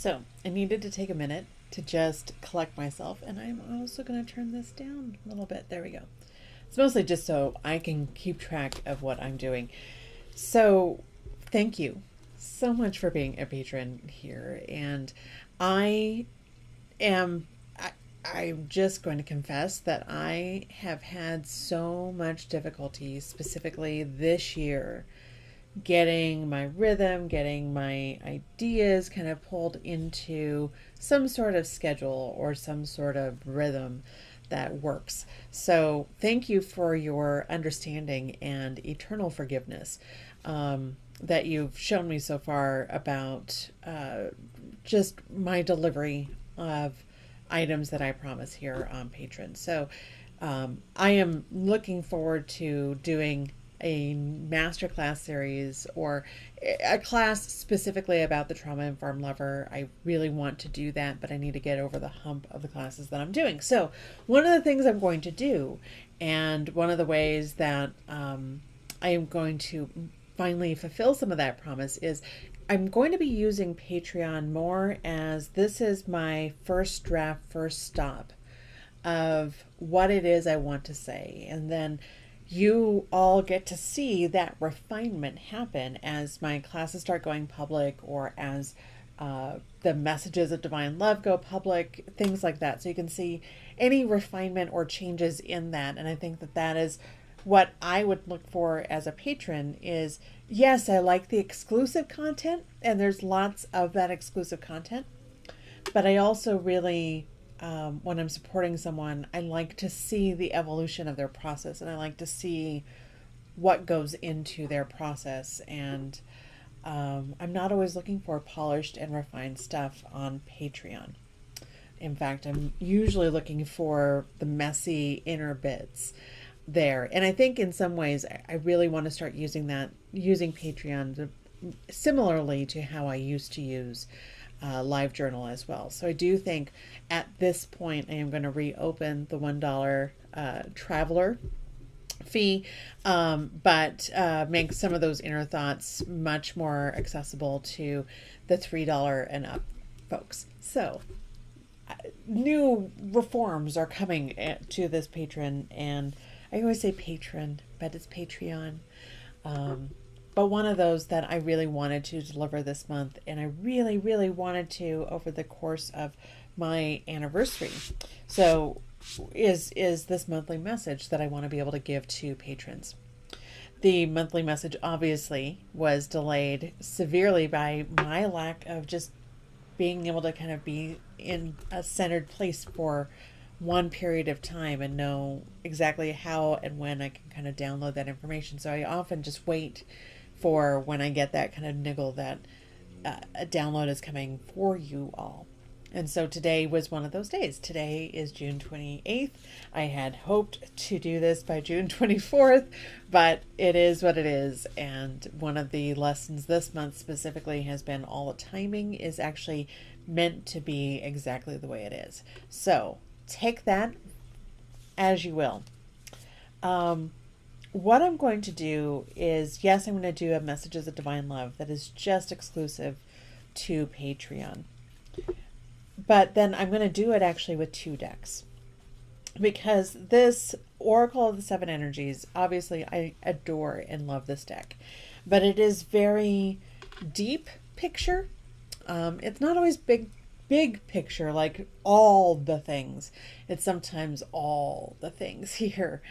So I needed to take a minute to just collect myself, and I'm also going to turn this down a little bit. There we go. It's mostly just so I can keep track of what I'm doing. So thank you so much for being a patron here. And I am, I'm just going to confess that I have had so much difficulty, specifically this year, getting my rhythm, getting my ideas kind of pulled into some sort of schedule or some sort of rhythm that works. So, thank you for your understanding and eternal forgiveness that you've shown me so far about just my delivery of items that I promise here on Patreon. So, I am looking forward to doing a masterclass series or a class specifically about the trauma informed lover. I really want to do that, but I need to get over the hump of the classes that I'm doing. So, one of the things I'm going to do, and one of the ways that I am going to finally fulfill some of that promise, is I'm going to be using Patreon more as this is my first draft, first stop of what it is I want to say. And then you all get to see that refinement happen as my classes start going public or as the messages of divine love go public, things like that. So you can see any refinement or changes in that. And I think that that is what I would look for as a patron is, yes, I like the exclusive content, and there's lots of that exclusive content, but I also really when I'm supporting someone, I like to see the evolution of their process, and I like to see what goes into their process. And I'm not always looking for polished and refined stuff on Patreon. In fact, I'm usually looking for the messy inner bits there. And I think in some ways, I really want to start using Patreon similarly to how I used to use live journal as well. So I do think at this point I am going to reopen the $1 traveler fee, but make some of those inner thoughts much more accessible to the $3 and up folks. So new reforms are coming to this patron, and I always say patron, but it's Patreon. But one of those that I really wanted to deliver this month, and I really, really wanted to over the course of my anniversary. So is this monthly message that I want to be able to give to patrons. The monthly message obviously was delayed severely by my lack of just being able to kind of be in a centered place for one period of time and know exactly how and when I can kind of download that information. So I often just wait for when I get that kind of niggle that a download is coming for you all. And so today was one of those days. Today is June 28th. I had hoped to do this by June 24th, but it is what it is. And one of the lessons this month specifically has been all the timing is actually meant to be exactly the way it is. So take that as you will. What I'm going to do is, yes, I'm going to do a Messages of Divine Love that is just exclusive to Patreon. But then I'm going to do it actually with 2 decks. Because this Oracle of the Seven Energies, obviously I adore and love this deck. But it is very deep picture. It's not always big picture, like all the things. It's sometimes all the things here.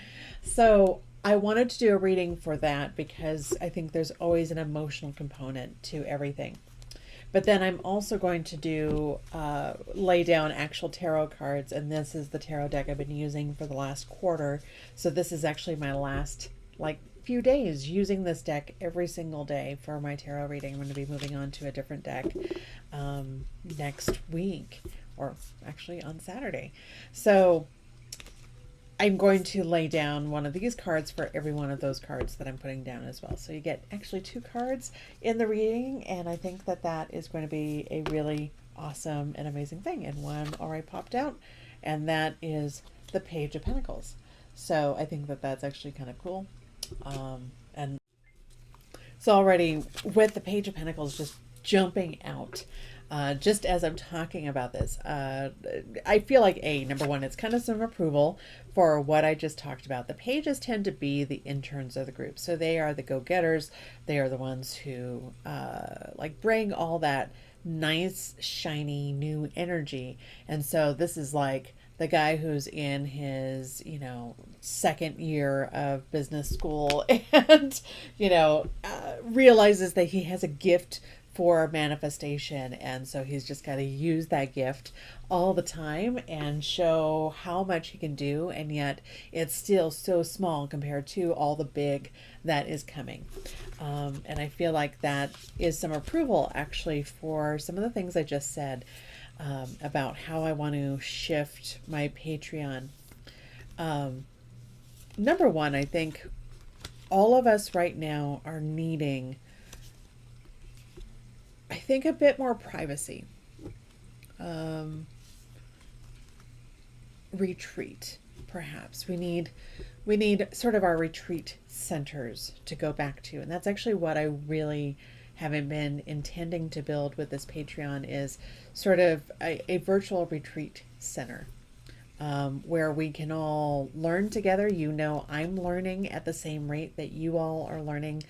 So I wanted to do a reading for that because I think there's always an emotional component to everything. But then I'm also going to do lay down actual tarot cards, and this is the tarot deck I've been using for the last quarter. So this is actually my last few days using this deck every single day for my tarot reading. I'm going to be moving on to a different deck next week, or actually on Saturday. So I'm going to lay down one of these cards for every one of those cards that I'm putting down as well. So you get actually 2 cards in the reading, and I think that that is going to be a really awesome and amazing thing. And one already popped out, and that is the Page of Pentacles. So I think that that's actually kind of cool. And so already with the Page of Pentacles just jumping out, just as I'm talking about this, I feel like number one, it's kind of some approval for what I just talked about. The pages tend to be the interns of the group, so they are the go-getters. They are the ones who like bring all that nice, shiny, new energy. And so this is like the guy who's in his, second year of business school and, realizes that he has a gift for manifestation. And so he's just got to use that gift all the time and show how much he can do. And yet it's still so small compared to all the big that is coming. And I feel like that is some approval actually for some of the things I just said about how I want to shift my Patreon. Number one, I think all of us right now are needing, I think, a bit more privacy. Retreat, perhaps. We need sort of our retreat centers to go back to. And that's actually what I really haven't been intending to build with this Patreon, is sort of a virtual retreat center where we can all learn together. I'm learning at the same rate that you all are learning.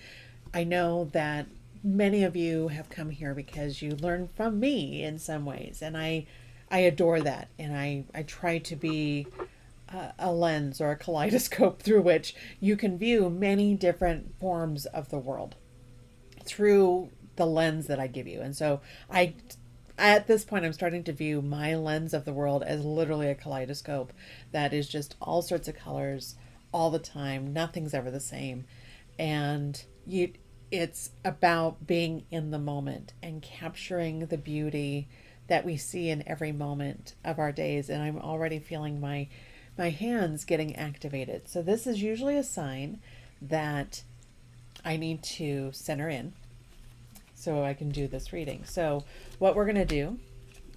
I know that many of you have come here because you learn from me in some ways, and I adore that. And I try to be a lens or a kaleidoscope through which you can view many different forms of the world through the lens that I give you. And so at this point, I'm starting to view my lens of the world as literally a kaleidoscope that is just all sorts of colors all the time. Nothing's ever the same. And it's about being in the moment and capturing the beauty that we see in every moment of our days. And I'm already feeling my hands getting activated. So this is usually a sign that I need to center in so I can do this reading. So what we're going to do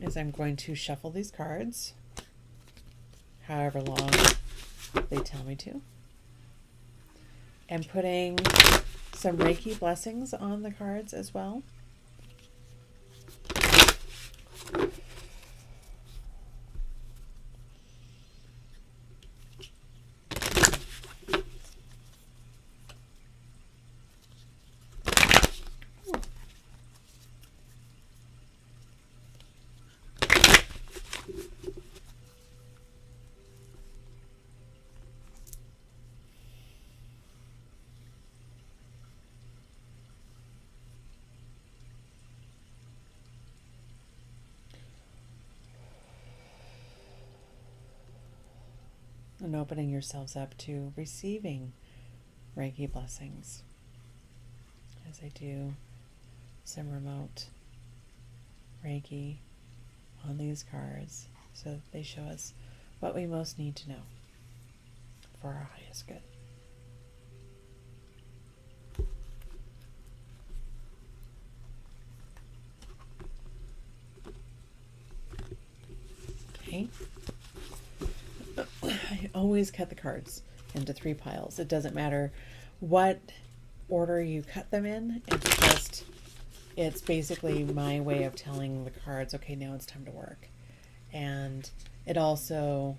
is I'm going to shuffle these cards however long they tell me to, and putting some Reiki blessings on the cards as well. And opening yourselves up to receiving Reiki blessings as I do some remote Reiki on these cards so that they show us what we most need to know for our highest good. Okay. I always cut the cards into 3 piles. It doesn't matter what order you cut them in. It's basically my way of telling the cards, okay, now it's time to work. And it also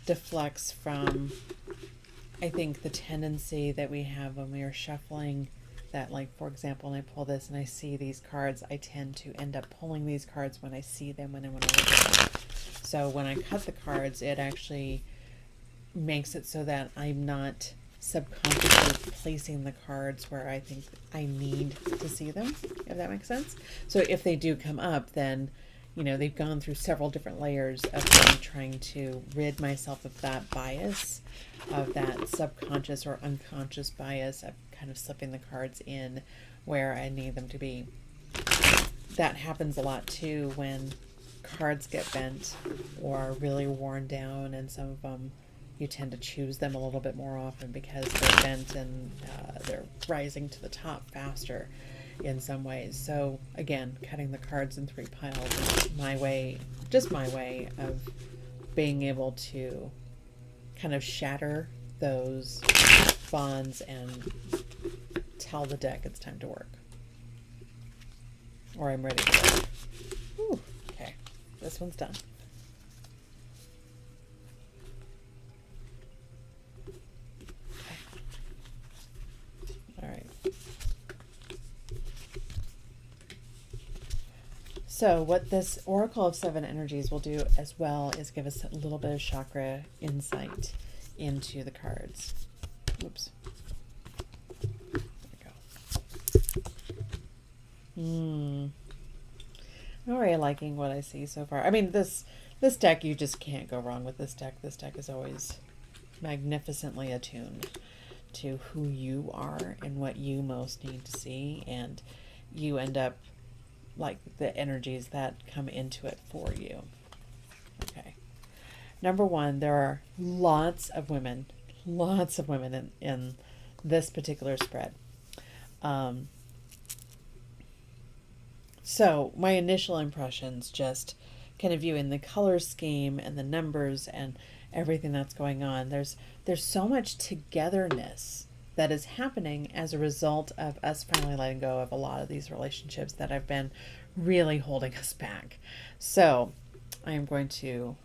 deflects from, I think, the tendency that we have when we are shuffling that, like, for example, when I pull this and I see these cards, I tend to end up pulling these cards when I see them, when I look at them. So when I cut the cards, it actually makes it so that I'm not subconsciously placing the cards where I think I need to see them, if that makes sense. So if they do come up, then, they've gone through several different layers of me trying to rid myself of that bias, of that subconscious or unconscious bias of kind of slipping the cards in where I need them to be. That happens a lot too when cards get bent or really worn down, and some of them you tend to choose them a little bit more often because they're bent and they're rising to the top faster in some ways. So again, cutting the cards in 3 piles is my way of being able to kind of shatter those bonds and tell the deck it's time to work. or I'm ready to go. Whew, okay, this one's done. All right. So what this Oracle of Seven Energies will do as well is give us a little bit of chakra insight into the cards. Oops. There we go. I'm already liking what I see so far. I mean, this deck, you just can't go wrong with this deck. This deck is always magnificently attuned to who you are and what you most need to see, and you end up like the energies that come into it for you. Okay. Number one, there are lots of women in this particular spread. So my initial impressions, just kind of viewing the color scheme and the numbers and everything that's going on, there's so much togetherness that is happening as a result of us finally letting go of a lot of these relationships that have been really holding us back. So I am going to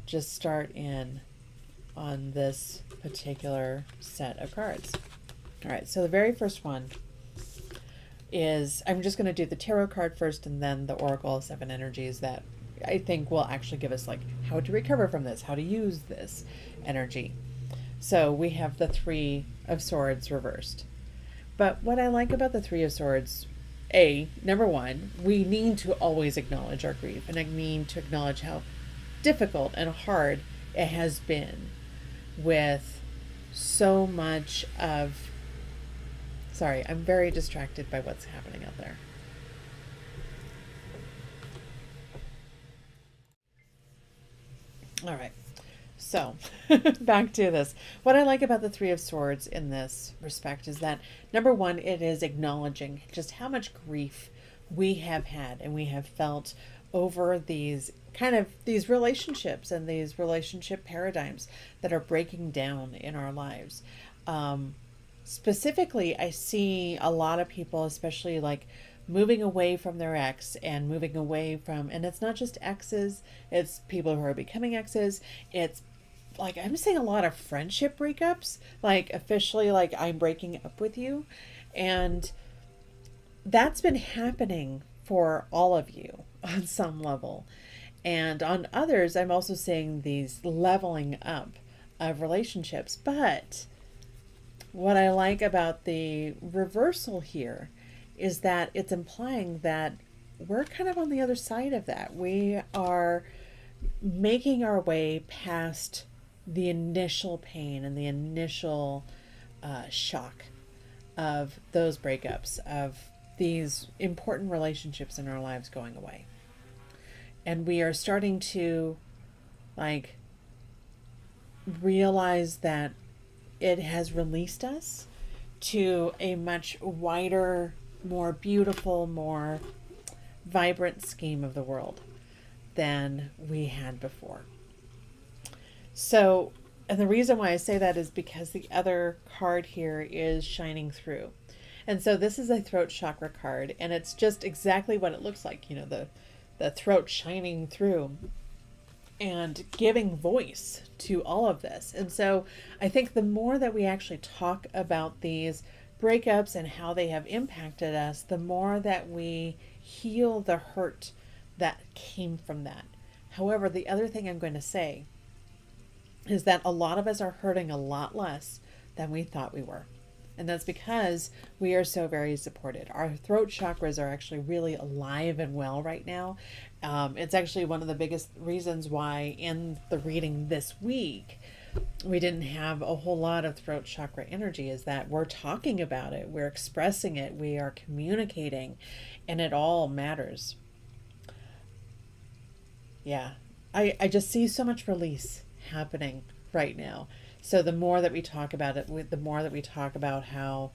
just start in on this particular set of cards. All right, so the very first one is, I'm just going to do the tarot card first and then the Oracle of Seven Energies that I think will actually give us like how to recover from this, how to use this energy. So we have the Three of Swords reversed. But what I like about the Three of Swords, number one, we need to always acknowledge our grief, and I need to acknowledge how difficult and hard it has been with so much of... Sorry, I'm very distracted by what's happening out there. All right. So back to this. What I like about the Three of Swords in this respect is that, number one, it is acknowledging just how much grief we have had and we have felt over these relationships and these relationship paradigms that are breaking down in our lives. Specifically, I see a lot of people, especially like moving away from their ex and moving away from, and it's not just exes, it's people who are becoming exes. It's like, I'm seeing a lot of friendship breakups, like officially, like I'm breaking up with you. And that's been happening for all of you on some level. And on others, I'm also seeing these leveling up of relationships. But what I like about the reversal here is that it's implying that we're kind of on the other side of that. We are making our way past the initial pain and the initial shock of those breakups, of these important relationships in our lives going away. And we are starting to like realize that it has released us to a much wider, more beautiful, more vibrant scheme of the world than we had before. So, and the reason why I say that is because the other card here is shining through. And so this is a throat chakra card, and it's just exactly what it looks like, you know, the throat shining through and giving voice to all of this. And so I think the more that we actually talk about these breakups and how they have impacted us, the more that we heal the hurt that came from that. However, the other thing I'm going to say is that a lot of us are hurting a lot less than we thought we were. And that's because we are so very supported. Our throat chakras are actually really alive and well right now. It's actually one of the biggest reasons why in the reading this week, we didn't have a whole lot of throat chakra energy, is that we're talking about it, we're expressing it, we are communicating, and it all matters. Yeah, I just see so much release happening right now. So the more that we talk about it, the more that we talk about how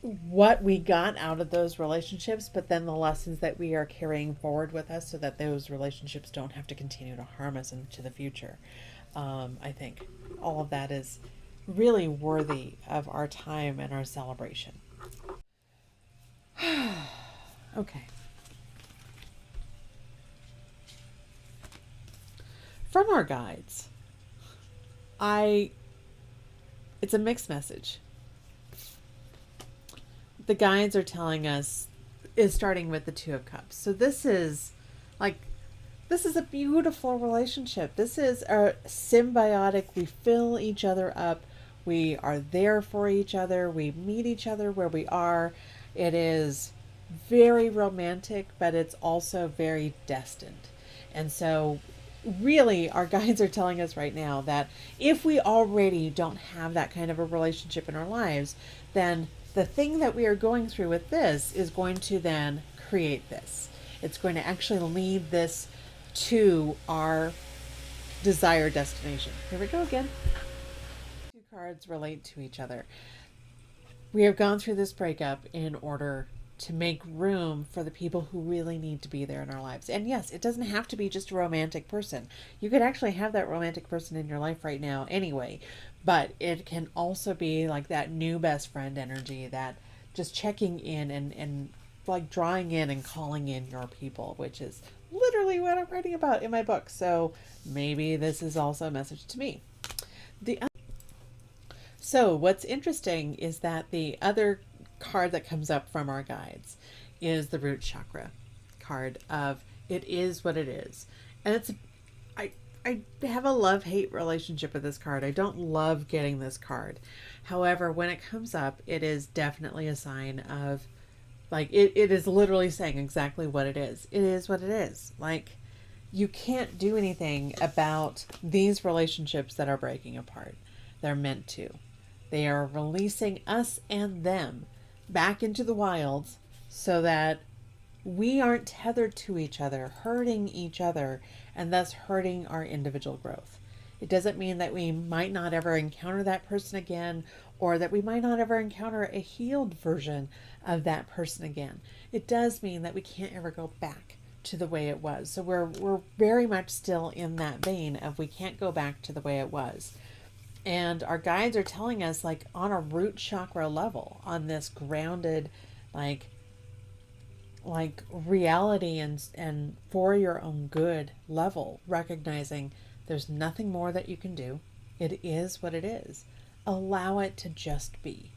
what we got out of those relationships, but then the lessons that we are carrying forward with us so that those relationships don't have to continue to harm us into the future. I think all of that is really worthy of our time and our celebration. Okay. From our guides, it's a mixed message. The guides are telling us is starting with the Two of Cups. So this is like this is a beautiful relationship. This is a symbiotic. We fill each other up. We are there for each other. We meet each other where we are. It is very romantic, but it's also very destined. And so really our guides are telling us right now that if we already don't have that kind of a relationship in our lives, then the thing that we are going through with this is going to then create this. It's going to actually lead this to our desired destination. Here we go again. Two cards relate to each other. We have gone through this breakup in order to make room for the people who really need to be there in our lives. And yes, it doesn't have to be just a romantic person. You could actually have that romantic person in your life right now anyway, but it can also be like that new best friend energy, that just checking in and like drawing in and calling in your people, which is literally what I'm writing about in my book. So maybe this is also a message to me. So what's interesting is that the other card that comes up from our guides is the root chakra card of it is what it is. And it's I have a love-hate relationship with this card. I don't love getting this card. However, when it comes up, it is definitely a sign of like it is literally saying exactly what it is. It is what it is. Like you can't do anything about these relationships that are breaking apart. They're meant to. They are releasing us and them back into the wilds so that we aren't tethered to each other, hurting each other, and thus hurting our individual growth. It doesn't mean that we might not ever encounter that person again, or that we might not ever encounter a healed version of that person again. It does mean that we can't ever go back to the way it was. So we're very much still in that vein of we can't go back to the way it was. And our guides are telling us, like, on a root chakra level, on this grounded, like reality and for your own good level, recognizing there's nothing more that you can do. It is what it is. Allow it to just be.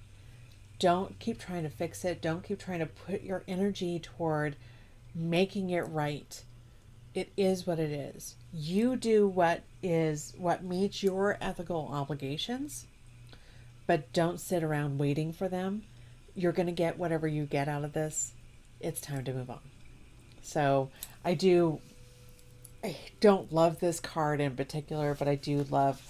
Don't keep trying to fix it. Don't keep trying to put your energy toward making it right. It is what it is. You do what meets your ethical obligations, but don't sit around waiting for them. You're going to get whatever you get out of this. It's time to move on. So I don't love this card in particular, but I do love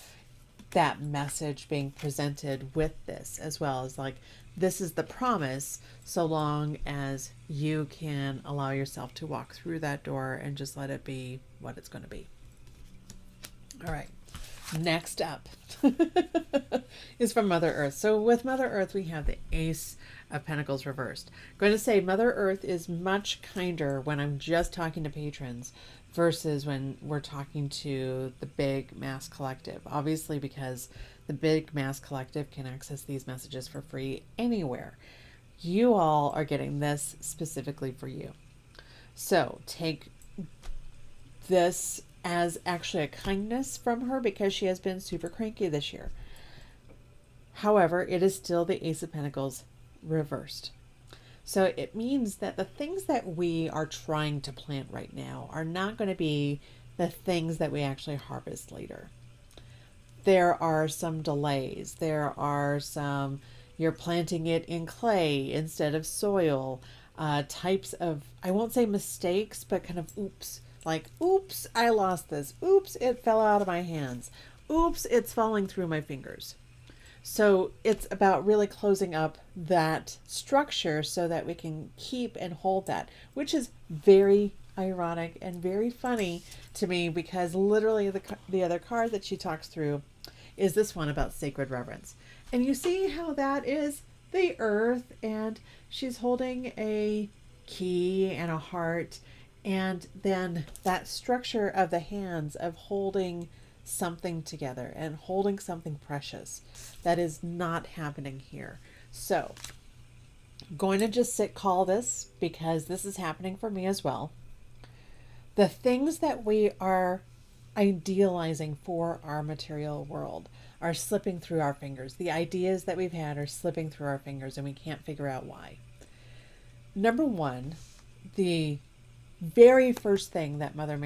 that message being presented with this, as well as like, this is the promise, so long as you can allow yourself to walk through that door and just let it be what it's going to be. All right. Next up is from Mother Earth. So with Mother Earth, we have the Ace of Pentacles reversed. I'm going to say Mother Earth is much kinder when I'm just talking to patrons versus when we're talking to the big mass collective. Obviously, because the big mass collective can access these messages for free anywhere. You all are getting this specifically for you. So take this as actually a kindness from her because she has been super cranky this year. However, it is still the Ace of Pentacles reversed. So it means that the things that we are trying to plant right now are not going to be the things that we actually harvest later. There are some delays. There are some, you're planting it in clay instead of soil. Types of, I won't say mistakes, but kind of oops. Like, oops, I lost this. Oops, it fell out of my hands. Oops, it's falling through my fingers. So it's about really closing up that structure so that we can keep and hold that, which is very ironic and very funny to me because literally the other card that she talks through is this one about sacred reverence. And you see how that is the earth, and she's holding a key and a heart, and then that structure of the hands of holding something together and holding something precious that is not happening here. So going to just call this because this is happening for me as well. The things that we are idealizing for our material world are slipping through our fingers. The ideas that we've had are slipping through our fingers and we can't figure out why. Number one, the very first thing that Mother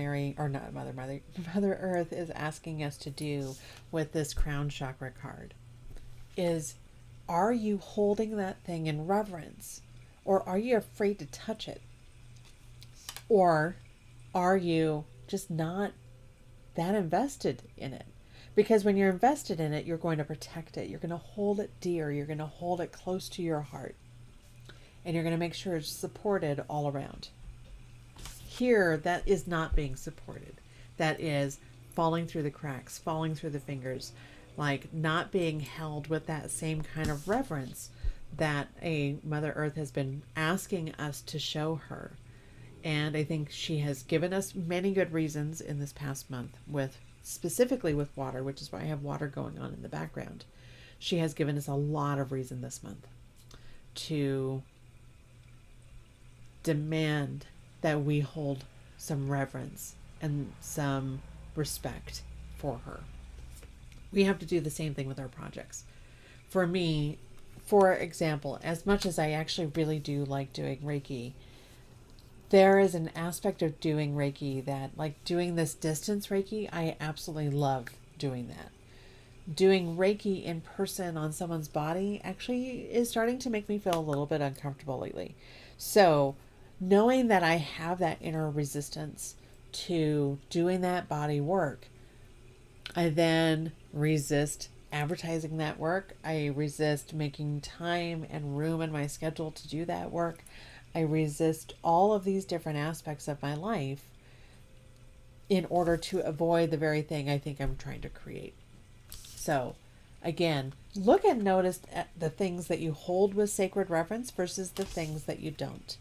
Earth is asking us to do with this crown chakra card is, are you holding that thing in reverence, or are you afraid to touch it? Or are you just not that invested in it? Because when you're invested in it, you're going to protect it. You're going to hold it dear. You're going to hold it close to your heart. And you're going to make sure it's supported all around. Here, that is not being supported. That is falling through the cracks, falling through the fingers, like not being held with that same kind of reverence that a Mother Earth has been asking us to show her. And I think she has given us many good reasons in this past month, with specifically with water, which is why I have water going on in the background. She has given us a lot of reason this month to demand that we hold some reverence and some respect for her. We have to do the same thing with our projects. For me, for example, as much as I actually really do like doing Reiki, there is an aspect of doing Reiki that, like doing this distance Reiki, I absolutely love doing that. Doing Reiki in person on someone's body actually is starting to make me feel a little bit uncomfortable lately. So knowing that I have that inner resistance to doing that body work, I then resist advertising that work. I resist making time and room in my schedule to do that work. I resist all of these different aspects of my life in order to avoid the very thing I think I'm trying to create. So again, look and notice at the things that you hold with sacred reverence versus the things that you don't.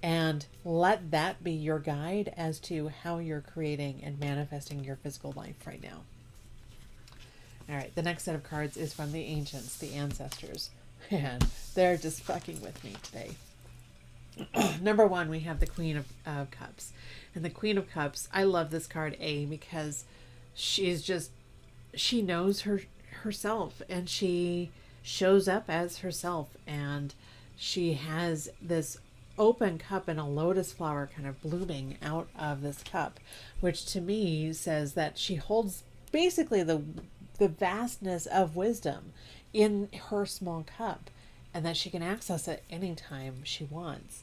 And let that be your guide as to how you're creating and manifesting your physical life right now. All right, the next set of cards is from the ancients, the ancestors. And they're just fucking with me today. Number one, we have the Queen of Cups. And the Queen of Cups, I love this card, because she knows herself, and she shows up as herself, and she has this open cup and a lotus flower kind of blooming out of this cup, which to me says that she holds basically the vastness of wisdom in her small cup, and that she can access it anytime she wants.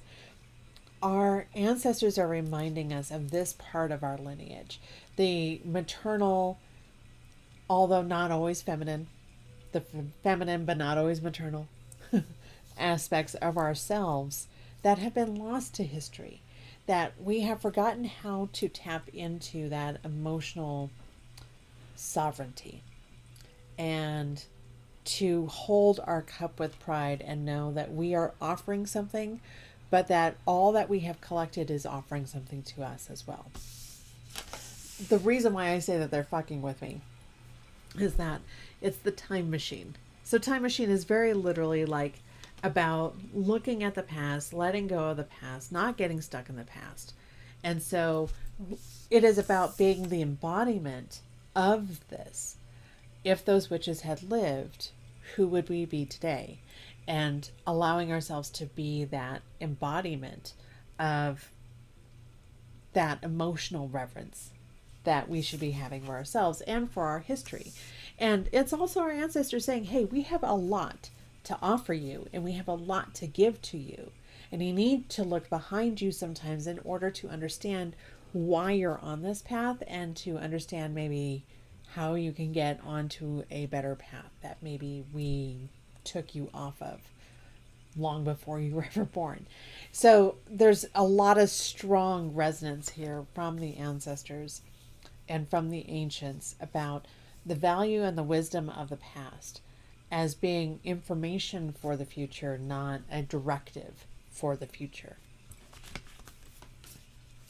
Our ancestors are reminding us of this part of our lineage, the maternal, although not always feminine, the feminine but not always maternal aspects of ourselves that have been lost to history, that we have forgotten how to tap into that emotional sovereignty and to hold our cup with pride and know that we are offering something, but that all that we have collected is offering something to us as well. The reason why I say that they're fucking with me is that it's the time machine. So time machine is very literally like about looking at the past, letting go of the past, not getting stuck in the past. And so it is about being the embodiment of this. If those witches had lived, who would we be today? And allowing ourselves to be that embodiment of that emotional reverence that we should be having for ourselves and for our history. And it's also our ancestors saying, hey, we have a lot to offer you, and we have a lot to give to you. And you need to look behind you sometimes in order to understand why you're on this path, and to understand maybe how you can get onto a better path that maybe we took you off of long before you were ever born. So there's a lot of strong resonance here from the ancestors and from the ancients about the value and the wisdom of the past as being information for the future, not a directive for the future.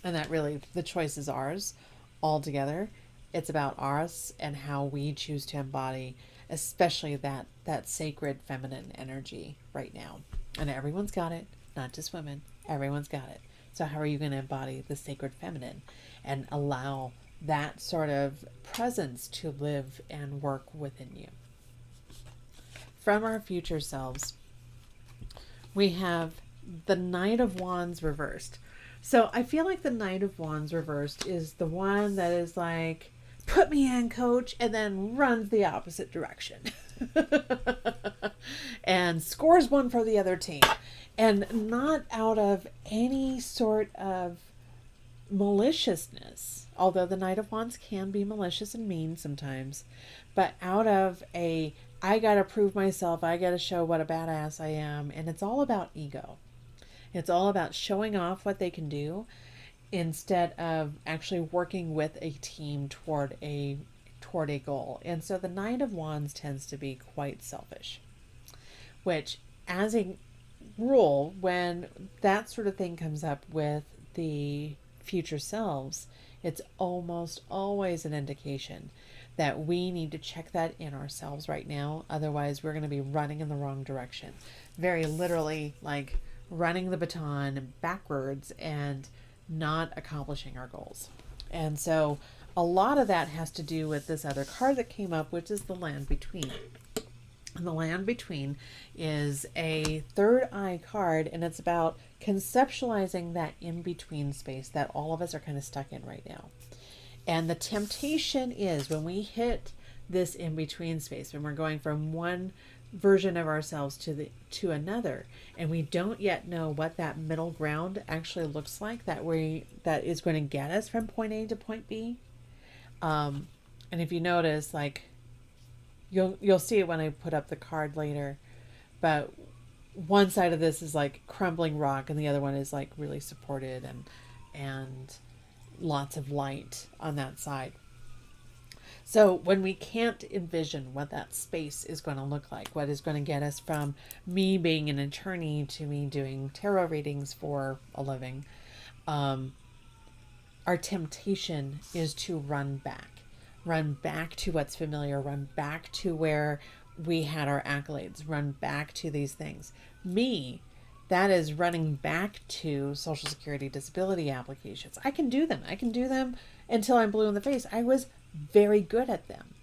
And that really, the choice is ours altogether. It's about us and how we choose to embody, especially that sacred feminine energy right now. And everyone's got it, not just women. Everyone's got it. So how are you going to embody the sacred feminine and allow that sort of presence to live and work within you? From our future selves, we have the Knight of Wands reversed. So I feel like the Knight of Wands reversed is the one that is like, put me in, coach, and then runs the opposite direction and scores one for the other team. And not out of any sort of maliciousness, although the Knight of Wands can be malicious and mean sometimes, but out of a, I gotta prove myself, I gotta show what a badass I am. And it's all about ego. It's all about showing off what they can do instead of actually working with a team toward a goal. And so the Knight of Wands tends to be quite selfish, which as a rule, when that sort of thing comes up with the future selves, it's almost always an indication that we need to check that in ourselves right now. Otherwise, we're going to be running in the wrong direction. Very literally, like running the baton backwards and not accomplishing our goals. And so a lot of that has to do with this other card that came up, which is the Land Between. And the Land Between is a third eye card, and it's about conceptualizing that in-between space that all of us are kind of stuck in right now. And the temptation is when we hit this in-between space, when we're going from one version of ourselves to another, and we don't yet know what that middle ground actually looks like, that is going to get us from point A to point B. And if you notice, like, you'll see it when I put up the card later, but one side of this is like crumbling rock and the other one is like really supported and lots of light on that side. So when we can't envision what that space is going to look like, what is going to get us from me being an attorney to me doing tarot readings for a living, our temptation is to run back to what's familiar, run back to where we had our accolades, run back to these things. Me, that is running back to Social Security disability applications. I can do them until I'm blue in the face. I was very good at them.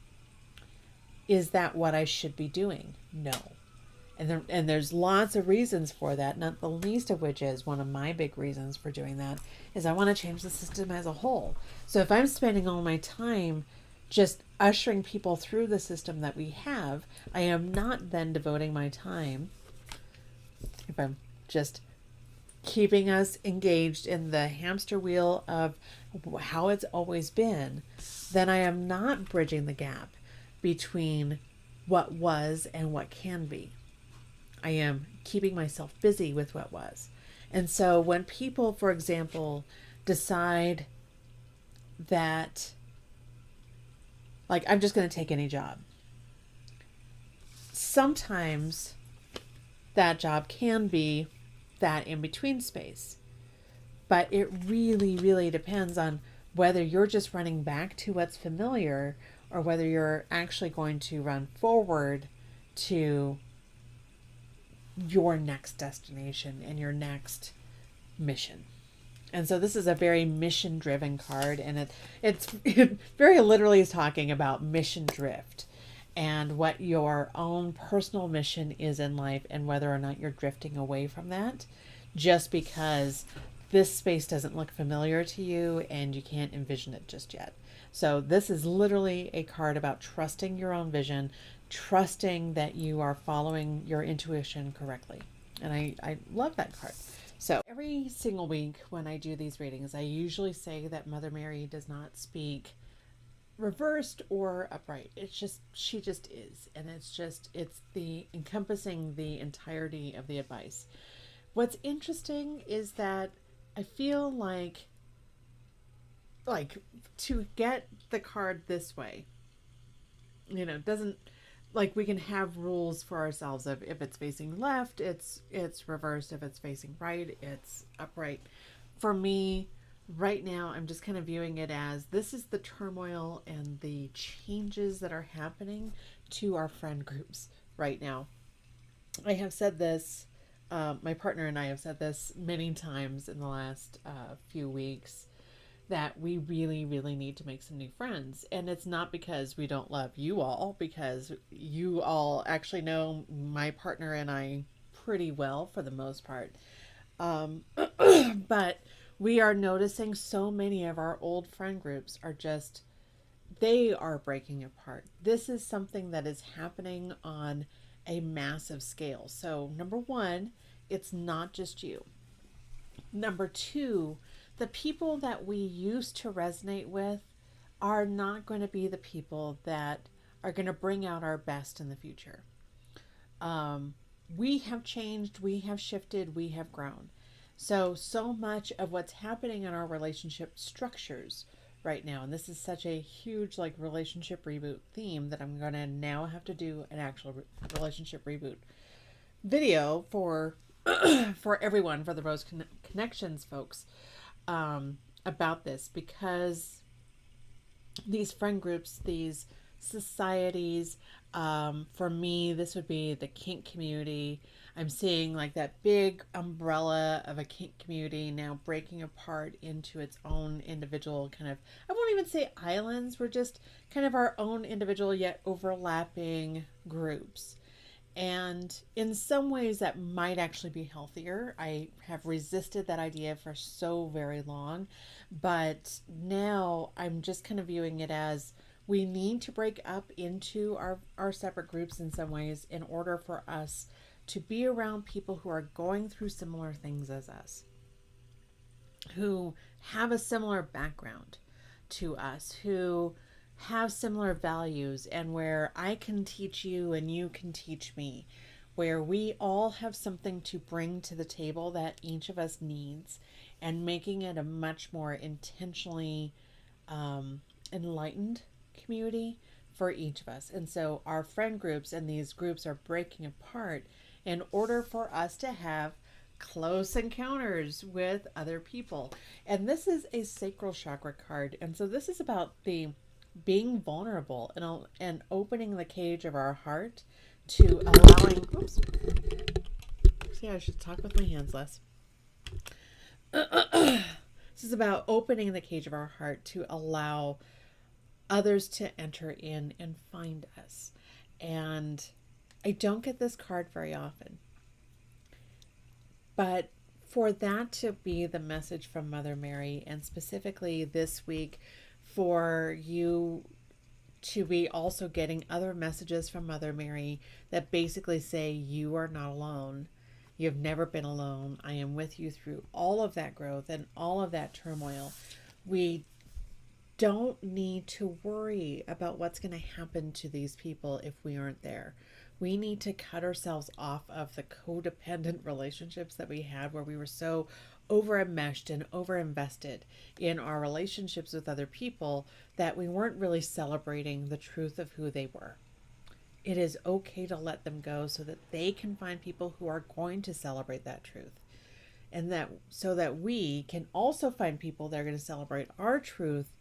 Is that what I should be doing? No. And there's lots of reasons for that, not the least of which is one of my big reasons for doing that is I want to change the system as a whole. So if I'm spending all my time just ushering people through the system that we have, I am not then devoting my time, if I'm just keeping us engaged in the hamster wheel of how it's always been, then I am not bridging the gap between what was and what can be. I am keeping myself busy with what was. And so when people, for example, decide that, like, I'm just going to take any job, sometimes that job can be that in-between space. But it really, really depends on whether you're just running back to what's familiar or whether you're actually going to run forward to your next destination and your next mission. And so this is a very mission-driven card, and it very literally is talking about mission drift and what your own personal mission is in life and whether or not you're drifting away from that just because this space doesn't look familiar to you and you can't envision it just yet. So this is literally a card about trusting your own vision, trusting that you are following your intuition correctly. And I love that card. So every single week when I do these readings, I usually say that Mother Mary does not speak reversed or upright. She just is. And it's the encompassing the entirety of the advice. What's interesting is that I feel like to get the card this way, doesn't, like, we can have rules for ourselves of if it's facing left, it's reversed. If it's facing right, it's upright. For me, right now, I'm just kind of viewing it as this is the turmoil and the changes that are happening to our friend groups right now. I have said this my partner and I have said this many times in the last few weeks, that we really, really need to make some new friends. And it's not because we don't love you all, because you all actually know my partner and I pretty well for the most part. Um, but we are noticing so many of our old friend groups are just, they are breaking apart. This is something that is happening on a massive scale. So, number one, it's not just you. Number two, the people that we used to resonate with are not going to be the people that are going to bring out our best in the future. Um, we have changed, we have shifted, we have grown. So much of what's happening in our relationship structures right now, and this is such a huge like relationship reboot theme that I'm going to now have to do an actual relationship reboot video for for everyone, for the Rose Connections folks, about this, because these friend groups, these societies, for me, this would be the kink community. I'm seeing like that big umbrella of a kink community now breaking apart into its own individual kind of, I won't even say islands, we're just kind of our own individual yet overlapping groups. And in some ways, that might actually be healthier. I have resisted that idea for so very long. But now I'm just kind of viewing it as we need to break up into our separate groups in some ways in order for us to be around people who are going through similar things as us, who have a similar background to us, who have similar values, and where I can teach you and you can teach me, where we all have something to bring to the table that each of us needs, and making it a much more intentionally enlightened community for each of us. And so our friend groups and these groups are breaking apart in order for us to have close encounters with other people. And this is a sacral chakra card. And so this is about the being vulnerable and opening the cage of our heart to allowing, oops, see, I should talk with my hands less. This is about opening the cage of our heart to allow others to enter in and find us. And I don't get this card very often, but for that to be the message from Mother Mary, and specifically this week for you to be also getting other messages from Mother Mary that basically say you are not alone. You've never been alone. I am with you through all of that growth and all of that turmoil. We don't need to worry about what's going to happen to these people if we aren't there. We need to cut ourselves off of the codependent relationships that we had, where we were so over enmeshed and over invested in our relationships with other people that we weren't really celebrating the truth of who they were. It is okay to let them go so that they can find people who are going to celebrate that truth. And that so that we can also find people that are going to celebrate our truth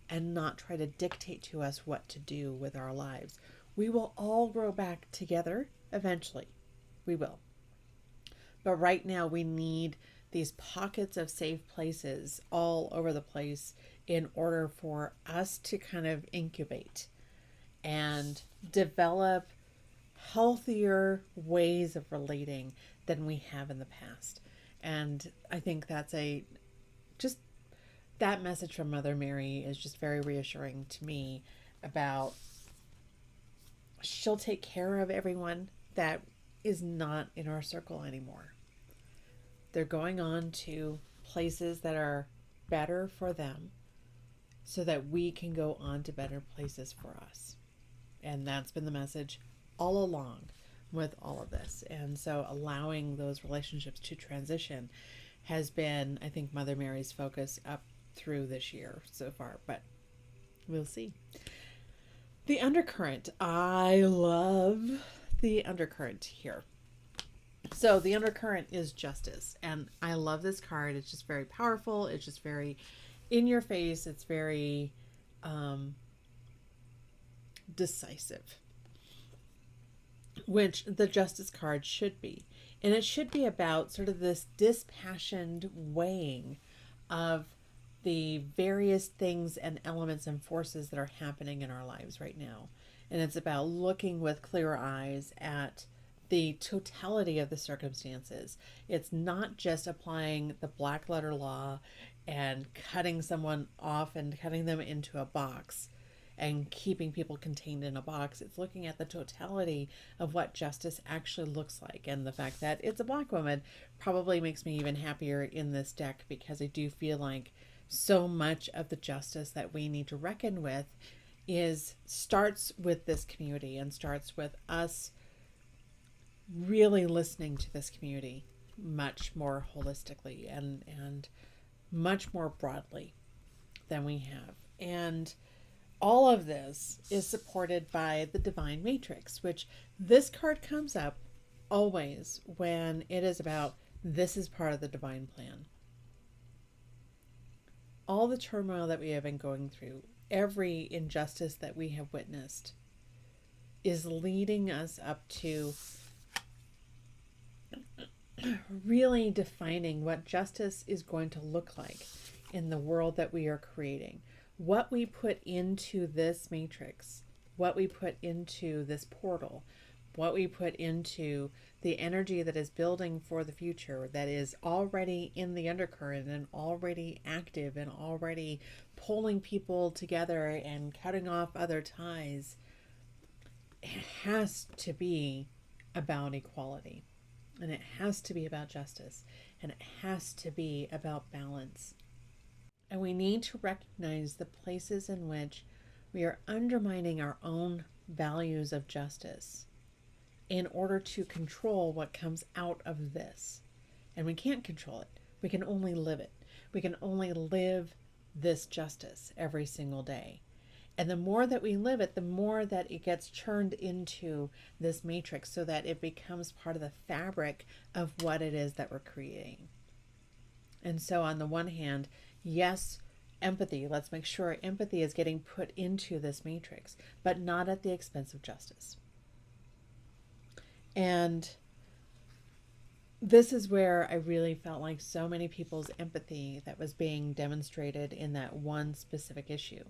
and not try to dictate to us what to do with our lives. We will all grow back together eventually. We will. But right now we need these pockets of safe places all over the place in order for us to kind of incubate and develop healthier ways of relating than we have in the past. And I think that's just that message from Mother Mary is just very reassuring to me about she'll take care of everyone that is not in our circle anymore. They're going on to places that are better for them so that we can go on to better places for us. And that's been the message all along with all of this. And so allowing those relationships to transition has been, I think, Mother Mary's focus up through this year so far, but we'll see. The undercurrent. I love the undercurrent here. So the undercurrent is justice, and I love this card. It's just very powerful. It's just very in your face. It's very decisive, which the justice card should be. And it should be about sort of this dispassionate weighing of the various things and elements and forces that are happening in our lives right now. And it's about looking with clear eyes at the totality of the circumstances. It's not just applying the black letter law and cutting someone off and cutting them into a box and keeping people contained in a box. It's looking at the totality of what justice actually looks like. And the fact that it's a black woman probably makes me even happier in this deck, because I do feel like so much of the justice that we need to reckon with starts with this community and starts with us really listening to this community much more holistically and much more broadly than we have. And all of this is supported by the divine matrix, which this card comes up always when it is about this is part of the divine plan. All the turmoil that we have been going through, every injustice that we have witnessed, is leading us up to really defining what justice is going to look like in the world that we are creating. What we put into this matrix, what we put into this portal, what we put into the energy that is building for the future, that is already in the undercurrent and already active and already pulling people together and cutting off other ties, it has to be about equality. And it has to be about justice. And it has to be about balance. And we need to recognize the places in which we are undermining our own values of justice in order to control what comes out of this. And we can't control it. We can only live it. We can only live this justice every single day. And the more that we live it, the more that it gets churned into this matrix so that it becomes part of the fabric of what it is that we're creating. And so on the one hand, yes, empathy. Let's make sure empathy is getting put into this matrix, but not at the expense of justice. And this is where I really felt like so many people's empathy that was being demonstrated in that one specific issue.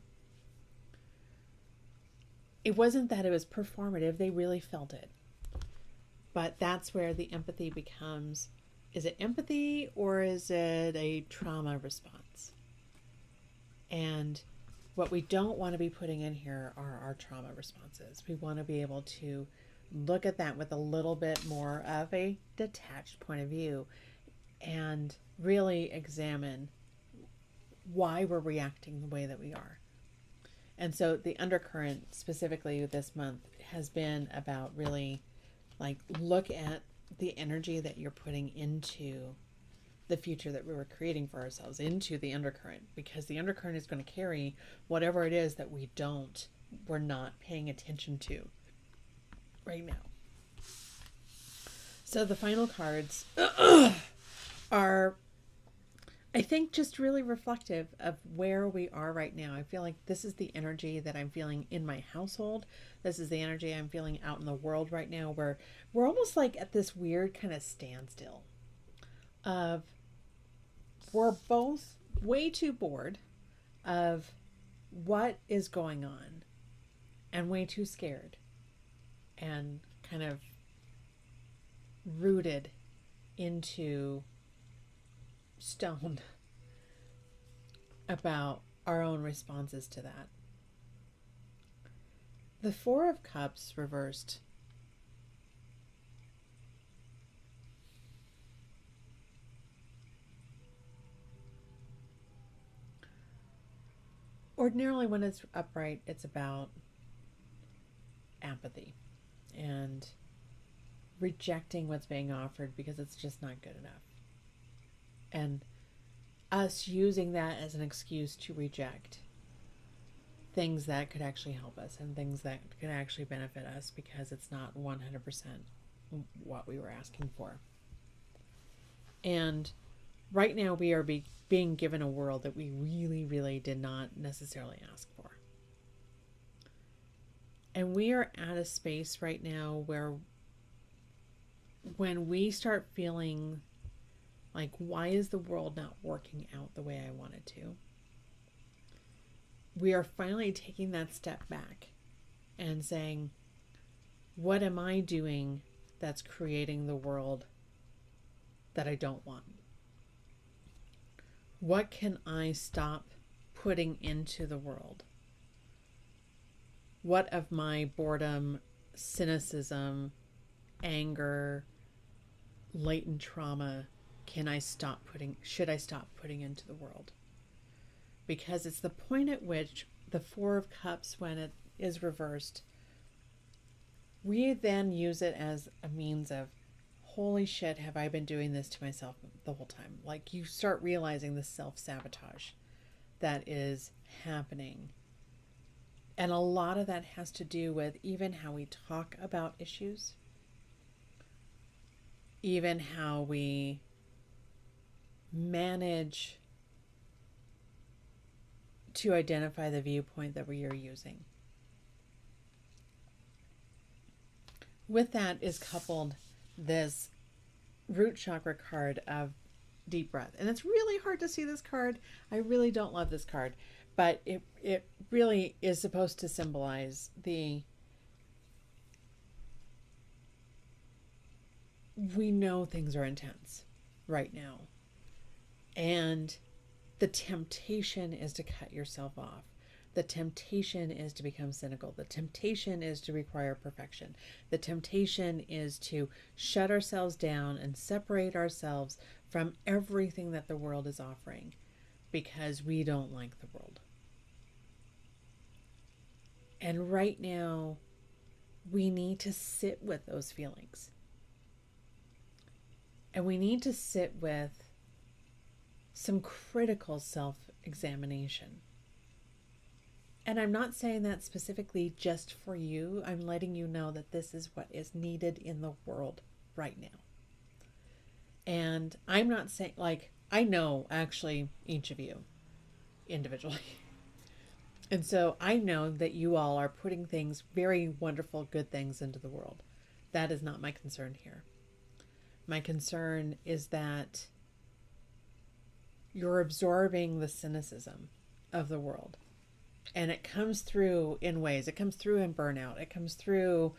It wasn't that it was performative, they really felt it. But that's where the empathy becomes, is it empathy or is it a trauma response? And what we don't want to be putting in here are our trauma responses. We want to be able to look at that with a little bit more of a detached point of view and really examine why we're reacting the way that we are. And so the undercurrent specifically this month has been about really like look at the energy that you're putting into the future that we were creating for ourselves, into the undercurrent, because the undercurrent is going to carry whatever it is that we're not paying attention to right now. So the final cards are, I think, just really reflective of where we are right now. I feel like this is the energy that I'm feeling in my household. This is the energy I'm feeling out in the world right now, where we're almost like at this weird kind of standstill of we're both way too bored of what is going on and way too scared and kind of rooted into stone about our own responses to that. The Four of Cups reversed. Ordinarily, when it's upright, it's about apathy and rejecting what's being offered because it's just not good enough. And us using that as an excuse to reject things that could actually help us and things that could actually benefit us because it's not 100% what we were asking for. And right now we are being given a world that we really, really did not necessarily ask for. And we are at a space right now where when we start feeling like, why is the world not working out the way I want it to? We are finally taking that step back and saying, what am I doing that's creating the world that I don't want? What can I stop putting into the world? What of my boredom, cynicism, anger, latent trauma should I stop putting into the world? Because it's the point at which the Four of Cups, when it is reversed, we then use it as a means of, holy shit, have I been doing this to myself the whole time? Like, you start realizing the self-sabotage that is happening. And a lot of that has to do with even how we talk about issues, even how we manage to identify the viewpoint that we are using. With that is coupled this root chakra card of deep breath. And it's really hard to see this card. I really don't love this card, but it really is supposed to symbolize we know things are intense right now. And the temptation is to cut yourself off. The temptation is to become cynical. The temptation is to require perfection. The temptation is to shut ourselves down and separate ourselves from everything that the world is offering because we don't like the world. And right now, we need to sit with those feelings. And we need to sit with some critical self-examination. And I'm not saying that specifically just for you. I'm letting you know that this is what is needed in the world right now. And I'm not saying, like, I know actually each of you individually. And so I know that you all are putting things, very wonderful, good things into the world. That is not my concern here. My concern is that you're absorbing the cynicism of the world. And it comes through in ways. It comes through in burnout. It comes through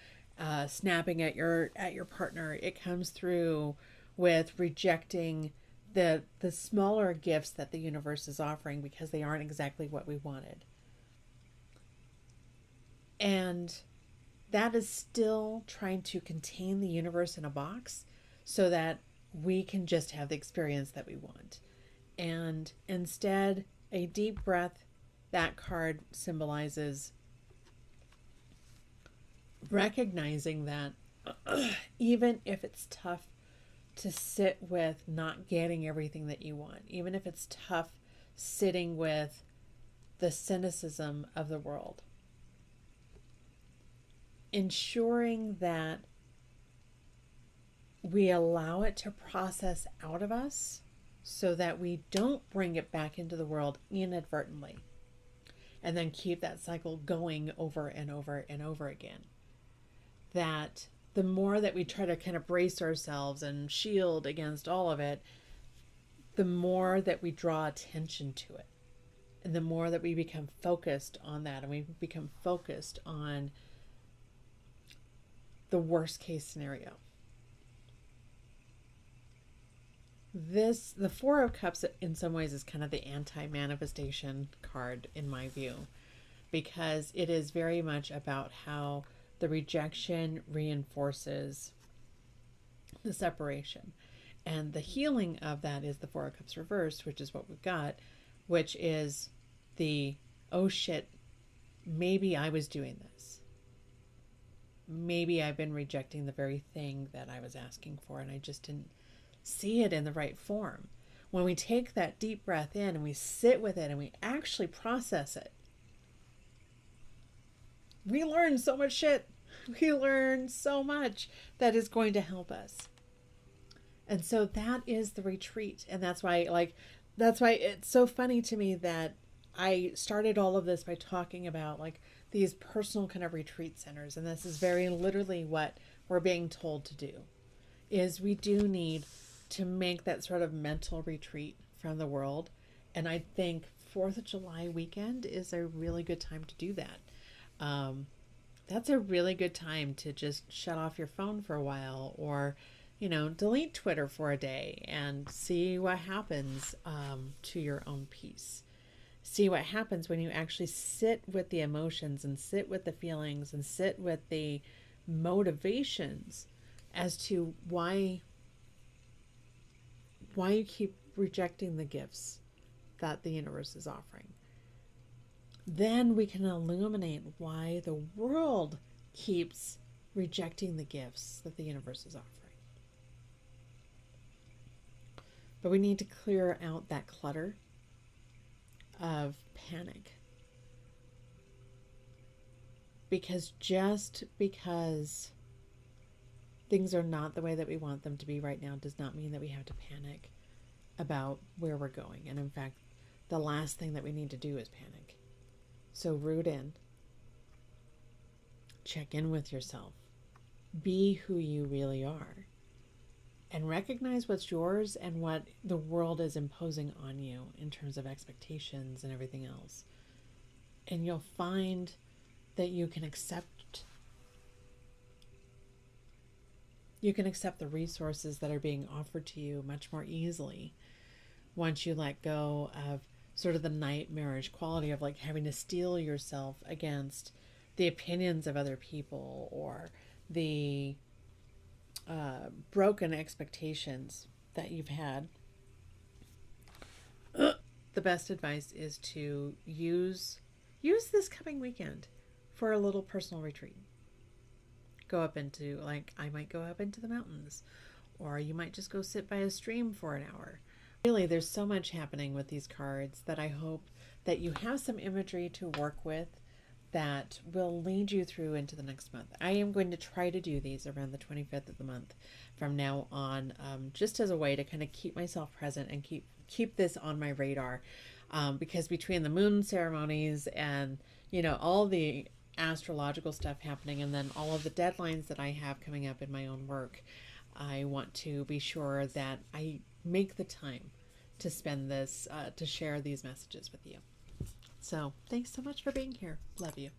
snapping at your partner. It comes through with rejecting the smaller gifts that the universe is offering because they aren't exactly what we wanted. And that is still trying to contain the universe in a box so that we can just have the experience that we want. And instead, a deep breath, that card symbolizes recognizing that even if it's tough to sit with not getting everything that you want, even if it's tough sitting with the cynicism of the world, ensuring that we allow it to process out of us so that we don't bring it back into the world inadvertently and then keep that cycle going over and over and over again. That the more that we try to kind of brace ourselves and shield against all of it, the more that we draw attention to it. And the more that we become focused on that, and we become focused on the worst case scenario. The Four of Cups in some ways is kind of the anti-manifestation card in my view, because it is very much about how the rejection reinforces the separation. And the healing of that is the Four of Cups reversed, which is what we've got, which is the, oh shit, maybe I was doing this. Maybe I've been rejecting the very thing that I was asking for, and I just didn't see it in the right form. When we take that deep breath in and we sit with it and we actually process it, we learn so much shit. We learn so much that is going to help us. And so that is the retreat. And that's why it's so funny to me that I started all of this by talking about like these personal kind of retreat centers. And this is very literally what we're being told to do, is we do need to make that sort of mental retreat from the world. And I think 4th of July weekend is a really good time to do that. That's a really good time to just shut off your phone for a while, or, delete Twitter for a day and see what happens to your own peace. See what happens when you actually sit with the emotions and sit with the feelings and sit with the motivations as to why you keep rejecting the gifts that the universe is offering. Then we can illuminate why the world keeps rejecting the gifts that the universe is offering. But we need to clear out that clutter of panic. Because just because things are not the way that we want them to be right now does not mean that we have to panic about where we're going. And in fact, the last thing that we need to do is panic. So root in. Check in with yourself. Be who you really are. And recognize what's yours and what the world is imposing on you in terms of expectations and everything else. And you'll find that you can accept the resources that are being offered to you much more easily once you let go of sort of the nightmarish quality of like having to steel yourself against the opinions of other people or the broken expectations that you've had. The best advice is to use this coming weekend for a little personal retreat. Go up into, I might go up into the mountains, or you might just go sit by a stream for an hour. Really, there's so much happening with these cards that I hope that you have some imagery to work with that will lead you through into the next month. I am going to try to do these around the 25th of the month from now on, just as a way to kind of keep myself present and keep this on my radar, because between the moon ceremonies and all the astrological stuff happening and then all of the deadlines that I have coming up in my own work, I want to be sure that I make the time to spend this, to share these messages with you. So thanks so much for being here. Love you.